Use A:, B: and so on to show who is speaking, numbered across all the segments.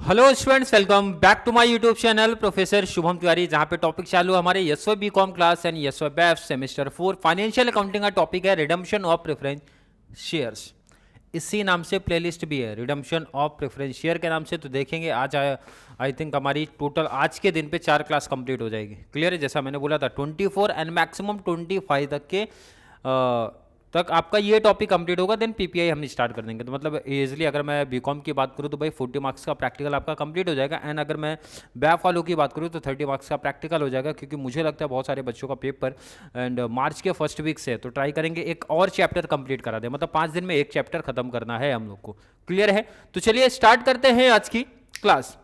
A: Hello students, welcome back to my YouTube channel professor Shubham Tiwari, जहां पे topic चालू है हमारे SY BCom class and SY BAF semester 4 financial accounting का topic है रिडम्पशन ऑफ प्रेफरेंस शेयर्स। इसी नाम से प्लेलिस्ट भी है, रिडम्पशन ऑफ प्रेफरेंस शेयर के नाम से। तो देखेंगे आज आई थिंक हमारी टोटल आज के दिन पे 4 क्लास कंप्लीट हो जाएगी। क्लियर है, जैसा मैंने बोला था 24 एंड मैक्सिमम 25 तक के तक आपका ये टॉपिक कंप्लीट होगा, देन पीपीआई हम स्टार्ट कर देंगे। तो मतलब इजीली अगर मैं बीकॉम की बात करूँ तो भाई 40 मार्क्स का प्रैक्टिकल आपका कंप्लीट हो जाएगा, एंड अगर मैं बैफ वालों की बात करूँ तो 30 मार्क्स का प्रैक्टिकल हो जाएगा, क्योंकि मुझे लगता है बहुत सारे बच्चों का पेपर एंड मार्च के फर्स्ट वीक से, तो ट्राई करेंगे एक और चैप्टर कंप्लीट करा दें, मतलब 5 दिन में एक चैप्टर खत्म करना है हम लोग को। क्लियर है, तो चलिए स्टार्ट करते हैं आज की class.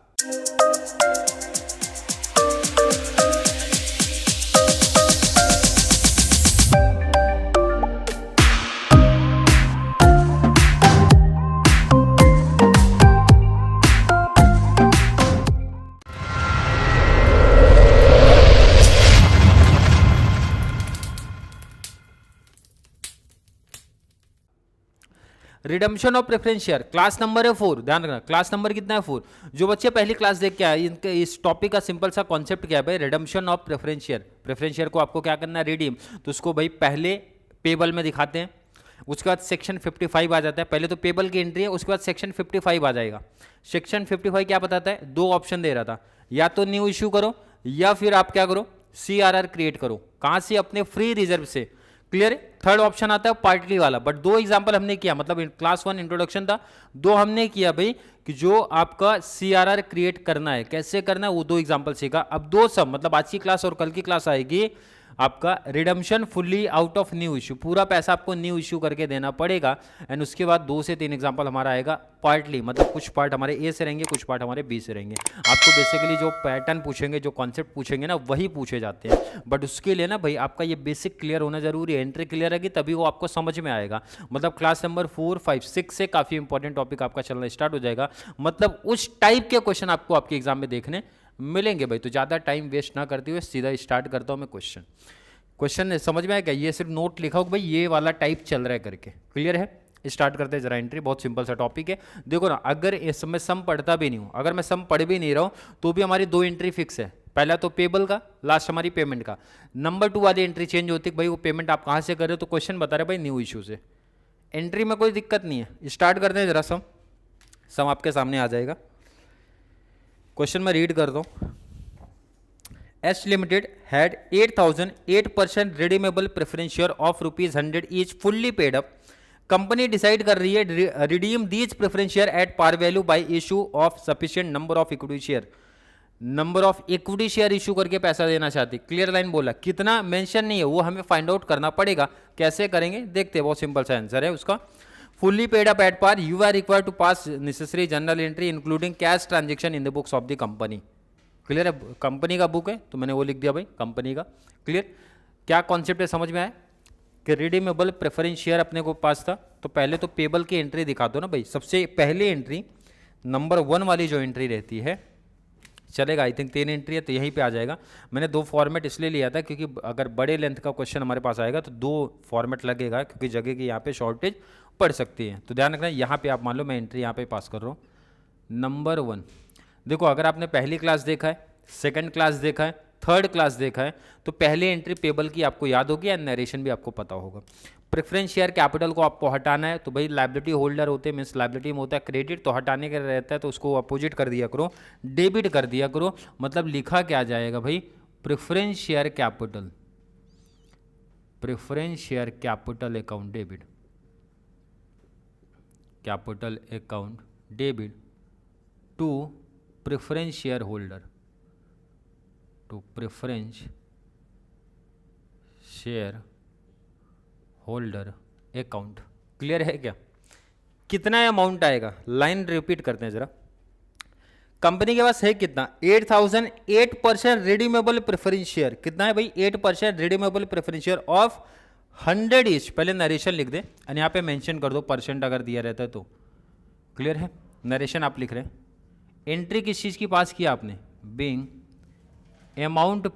A: Redemption of preference share class number है 4। ध्यान रखना, क्लास नंबर कितना है 4। जो बच्चे पहली क्लास देख के आए, इनके इस टॉपिक का सिंपल सा कॉन्सेप्ट क्या है भाई, redemption of preference share. Preference share को आपको क्या करना है, रिडीम। तो उसको भाई पहले पेबल में दिखाते हैं, उसके बाद सेक्शन 55 आ जाता है। पहले तो पेबल की एंट्री है, उसके बाद सेक्शन 55 आ जाएगा। सेक्शन 55 क्या बताता है, दो ऑप्शन दे रहा था, या तो न्यू इश्यू करो या फिर आप क्या करो, सीआरआर क्रिएट करो। कहां से, अपने फ्री रिजर्व से। क्लियर है, थर्ड ऑप्शन आता है पार्टली वाला। बट दो एग्जांपल हमने किया, मतलब क्लास 1 इंट्रोडक्शन था, दो हमने किया भाई कि जो आपका सीआरआर क्रिएट करना है, कैसे करना है, वो दो एग्जांपल सीखा। अब दो सब, मतलब आज की क्लास और कल की क्लास आएगी आपका redemption fully out of new issue, पूरा पैसा आपको न्यू इश्यू करके देना पड़ेगा। एंड उसके बाद 2 से 3 एग्जांपल हमारा आएगा पार्टली, मतलब कुछ पार्ट हमारे ए से रहेंगे, कुछ पार्ट हमारे बी से रहेंगे। आपको बेसिकली जो पैटर्न पूछेंगे, जो कॉन्सेप्ट पूछेंगे ना, वही पूछे जाते हैं। बट उसके लिए ना भाई आपका ये बेसिक क्लियर होना जरूरी है, एंट्री क्लियर रहेगी तभी वो आपको समझ में आएगा। मतलब क्लास नंबर 4, 5, 6 से काफ़ी इंपॉर्टेंट टॉपिक आपका चलना स्टार्ट हो जाएगा। मतलब उस टाइप के क्वेश्चन आपको आपके एग्जाम में देखने मिलेंगे भाई। तो ज़्यादा टाइम वेस्ट ना करते हुए सीधा स्टार्ट करता हूँ मैं क्वेश्चन समझ में आया क्या? ये सिर्फ नोट लिखा हो कि भाई ये वाला टाइप चल रहा है करके। क्लियर है, स्टार्ट करते हैं जरा एंट्री। बहुत सिंपल सा टॉपिक है। देखो ना, अगर इस समय सम पढ़ता भी नहीं हूं, अगर मैं सम पढ़ भी नहीं रहा हूं, तो भी हमारी 2 एंट्री फिक्स है। पहला तो पेबल का, लास्ट हमारी पेमेंट का। नंबर 2 वाली एंट्री चेंज होती है भाई, वो पेमेंट आप कहां से कर रहे हो, तो क्वेश्चन बता रहे भाई न्यू इशू से। एंट्री में कोई दिक्कत नहीं है। स्टार्ट करते हैं जरा सम आपके सामने आ जाएगा। क्वेश्चन मैं रीड करता हूं। S Limited had 8,008% redeemable preference share of ₹100 each fully paid up. Company decide कर रही है redeem these preference share at par value by issue of sufficient number of equity share. Number of equity share issue करके पैसा देना चाहती। Clear line बोला, कितना mention नहीं है, वो हमें फाइंड आउट करना पड़ेगा। कैसे करेंगे देखते हैं, बहुत सिंपल सा आंसर है उसका। Fully paid up at par, you are required to pass necessary journal entry including cash transaction in the books of the company. Clear है, कंपनी का बुक है तो मैंने वो लिख दिया भाई, कंपनी का। क्लियर, क्या कॉन्सेप्ट है समझ में आया कि रिडीमेबल प्रेफरेंस शेयर अपने को पास था। तो पहले तो पेबल की एंट्री दिखा दो ना भाई। सबसे पहली एंट्री नंबर 1 वाली जो एंट्री रहती है, चलेगा आई थिंक 3 एंट्री है तो यहीं पे आ जाएगा। मैंने 2 फॉर्मेट इसलिए लिया था क्योंकि अगर बड़े लेंथ का क्वेश्चन हमारे पास आएगा तो 2 फॉर्मेट लगेगा, क्योंकि जगह की यहाँ पे शॉर्टेज पड़ सकती है। तो ध्यान रखना, यहाँ पे आप मान लो मैं एंट्री यहाँ पे पास कर रहा हूँ। नंबर 1, देखो अगर आपने पहली क्लास देखा है, सेकंड क्लास देखा है, थर्ड क्लास देखा है, तो पहली एंट्री पेबल की आपको याद होगी एंड नरेशन भी आपको पता होगा। प्रेफरेंस शेयर कैपिटल को आपको हटाना है, तो भाई लाइबिलिटी होल्डर होते हैं, मीन्स लाइबिलिटी में होता है क्रेडिट, तो हटाने का रहता है तो उसको अपोजिट कर दिया करो, डेबिट कर दिया करो। मतलब लिखा क्या जाएगा भाई, preference share capital, preference share capital account debit, capital account debit to preference share holder, to preference share holder account. Clear है क्या? कितना अमाउंट आएगा, लाइन रिपीट करते हैं जरा। कंपनी के पास है कितना, 8,008% रिडीमेबल प्रेफरेंस शेयर। कितना है भाई, 8% redeemable preference share of 100 each. पहले नरेशन लिख दे और यहाँ पे मेंशन कर दो परसेंट अगर दिया रहता है तो। क्लियर है, नरेशन आप लिख रहे हैं। एंट्री किस चीज की पास किया आपने, being amount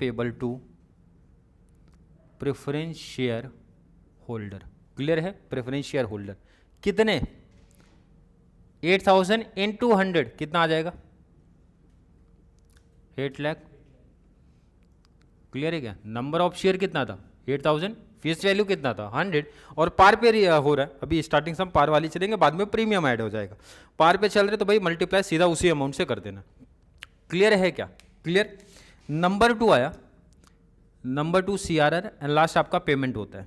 A: payable to preference share holder. Clear है, प्रेफरेंस शेयर होल्डर कितने 8000 इंटू 100 कितना आ जाएगा 8 लाख। क्लियर है क्या? नंबर ऑफ शेयर कितना था 8000, फेस वैल्यू कितना था 100 और पार पे हो रहा है। अभी स्टार्टिंग से हम पार वाली चलेंगे, बाद में प्रीमियम ऐड हो जाएगा। पार पे चल रहे तो भाई मल्टीप्लाई सीधा उसी अमाउंट से कर देना। क्लियर है क्या? क्लियर। नंबर 2 आया, नंबर 2 CRR एंड लास्ट आपका पेमेंट होता है।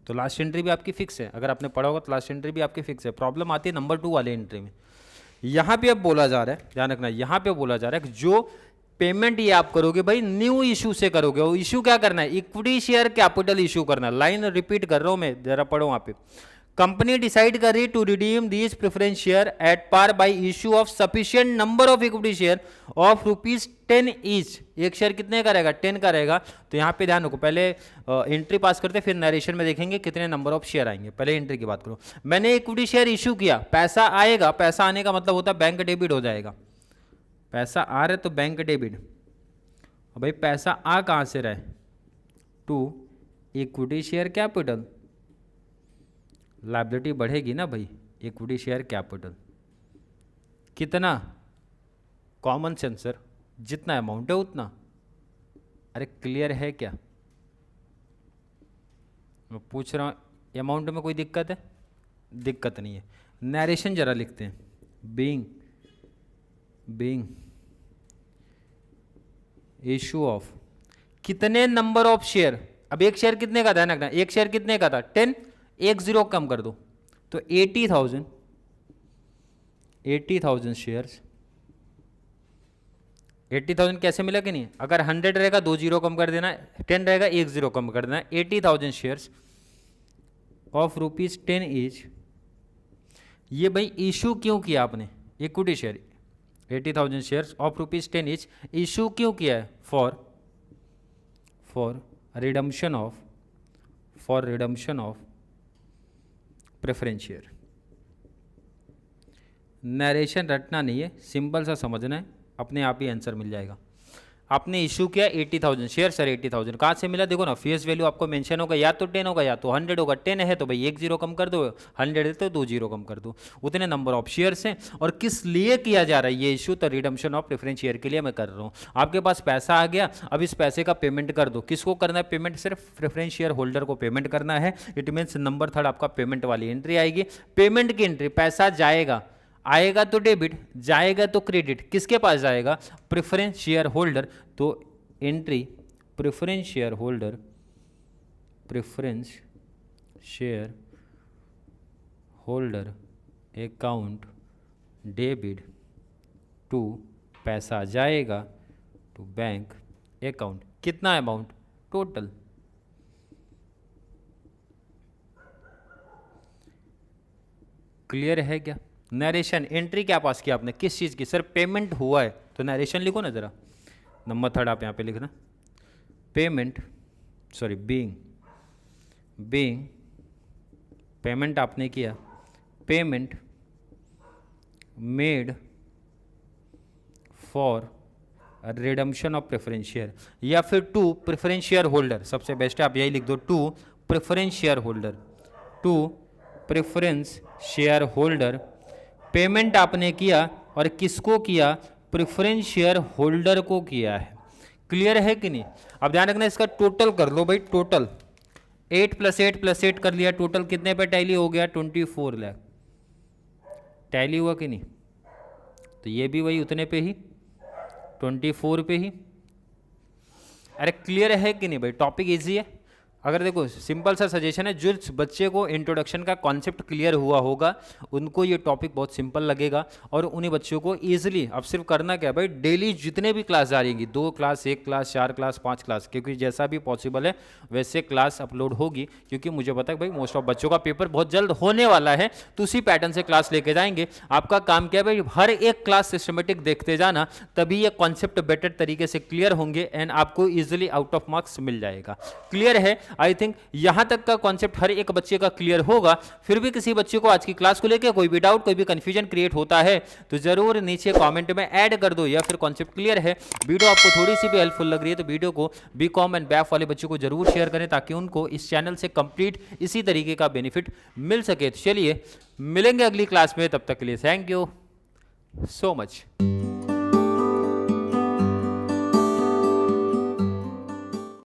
A: तो लास्ट एंट्री भी आपकी फिक्स है, अगर आपने पढ़ा होगा तो लास्ट एंट्री भी आपकी फिक्स है। प्रॉब्लम आती है नंबर 2 वाले एंट्री में। यहाँ पे अब बोला जा रहा है, ध्यान रखना, यहाँ पे बोला जा रहा है कि जो पेमेंट ये आप करोगे भाई न्यू इशू से करोगे। और इशू क्या करना है? इक्विटी शेयर कैपिटल इशू करना है। लाइन रिपीट कर रहा हूं मैं, जरा पढ़ो वहां पे। कंपनी डिसाइड कर रही to redeem these preference share at par by issue of sufficient number of equity share of ₹10 each. एक शेयर कितने का रहेगा? 10 का रहेगा। तो यहाँ पे ध्यान रखो, पहले एंट्री पास करते फिर नरेशन में देखेंगे कितने नंबर ऑफ शेयर आएंगे। पहले एंट्री की बात करो। मैंने इक्विटी शेयर इशू किया, पैसा आएगा। पैसा आने का मतलब होता है बैंक डेबिट हो जाएगा। पैसा आ रहा है तो बैंक डेबिट। भाई पैसा आ कहां से रहा है? To equity share capital. Liability बढ़ेगी ना भाई, इक्विटी शेयर कैपिटल कितना? कॉमन सेंस सर, जितना अमाउंट है उतना। अरे क्लियर है क्या? मैं पूछ रहा हूं अमाउंट में कोई दिक्कत है? दिक्कत नहीं है। नरेशन जरा लिखते हैं। बीइंग इशू ऑफ कितने नंबर ऑफ शेयर। अब एक शेयर कितने का था ना? एक शेयर कितने का था 10, एक जीरो कम कर दो तो 80,000 शेयर्स। 80,000 कैसे मिला कि नहीं? अगर 100 रहेगा 2 जीरो कम कर देना, 10 रहेगा 1 जीरो कम कर देना। 80,000 शेयर्स ऑफ ₹10 ईच। ये भाई इशू क्यों किया आपने? Equity share 80,000 shares of ₹10 each issue क्यों किया है? For redemption of preference share. Narration रटना नहीं है, सिंपल सा समझना है, अपने आप ही आंसर मिल जाएगा। आपने इशू किया 80,000 शेयर सर। 80,000 कहाँ से मिला? देखो ना, फेस वैल्यू आपको मेंशन होगा, या तो 10 होगा या तो 100 होगा। 10 है तो भाई 1 जीरो कम कर दो, 100 है तो 2 जीरो कम कर दो। उतने नंबर ऑफ शेयर्स हैं। और किस लिए किया जा रहा है ये इशू? तो रिडम्पशन ऑफ प्रेफरेंस शेयर के लिए मैं कर रहा हूँ। आपके पास पैसा आ गया, अब इस पैसे का पेमेंट कर दो। किसको करना है पेमेंट? सिर्फ प्रेफरेंस शेयर होल्डर को पेमेंट करना है। इट मीन्स नंबर 3 आपका पेमेंट वाली एंट्री आएगी। पेमेंट की एंट्री, पैसा जाएगा, आएगा तो डेबिट, जाएगा तो क्रेडिट। किसके पास जाएगा? Preference share holder. तो entry preference share holder account debit to, पैसा जाएगा टू बैंक अकाउंट। कितना अमाउंट? टोटल। क्लियर है क्या? नरेशन एंट्री क्या पास किया आपने? किस चीज़ की? सर पेमेंट हुआ है तो नरेशन लिखो ना जरा। नंबर 3 आप यहाँ पे लिखना। पेमेंट बीइंग पेमेंट आपने किया। Payment made for redemption of preference share, या फिर टू प्रेफरेंस शेयर होल्डर। सबसे बेस्ट है आप यही लिख दो, to preference share holder. Payment आपने किया और किसको किया? प्रेफरेंस शेयर होल्डर को किया है। क्लियर है कि नहीं? अब ध्यान रखना, इसका टोटल कर लो भाई। टोटल 8 + 8 + 8 कर लिया। टोटल कितने पे टैली हो गया? 24 लाख। टैली हुआ कि नहीं? तो ये भी वही उतने पे ही, 24 पे ही। अरे क्लियर है कि नहीं भाई? टॉपिक इजी है। अगर देखो सिंपल सा सजेशन है, जो बच्चे को इंट्रोडक्शन का कॉन्सेप्ट क्लियर हुआ होगा उनको ये टॉपिक बहुत सिंपल लगेगा और उन्हीं बच्चों को ईजिली। अब सिर्फ करना क्या भाई, डेली जितने भी क्लास जा रही 2 क्लास, 1 क्लास, 4 क्लास, 5 क्लास, क्योंकि जैसा भी पॉसिबल है वैसे क्लास अपलोड होगी। क्योंकि मुझे पता है भाई मोस्ट ऑफ बच्चों का पेपर बहुत जल्द होने वाला है, तो उसी पैटर्न से क्लास लेके जाएंगे। आपका काम क्या है भाई, हर एक क्लास सिस्टमेटिक देखते जाना, तभी ये कॉन्सेप्ट बेटर तरीके से क्लियर होंगे एंड आपको ईजिली आउट ऑफ मार्क्स मिल जाएगा। क्लियर है? आई थिंक यहाँ तक का कॉन्सेप्ट हर एक बच्चे का क्लियर होगा। फिर भी किसी बच्चे को आज की क्लास को लेकर कोई भी डाउट, कोई भी कंफ्यूजन क्रिएट होता है तो जरूर नीचे कमेंट में ऐड कर दो, या फिर कॉन्सेप्ट क्लियर है, वीडियो आपको थोड़ी सी भी हेल्पफुल लग रही है तो वीडियो को बीकॉम एंड बैफ वाले बच्चों को जरूर शेयर करें ताकि उनको इस चैनल से कंप्लीट इसी तरीके का बेनिफिट मिल सके। तो चलिए मिलेंगे अगली क्लास में, तब तक के लिए थैंक यू सो मच।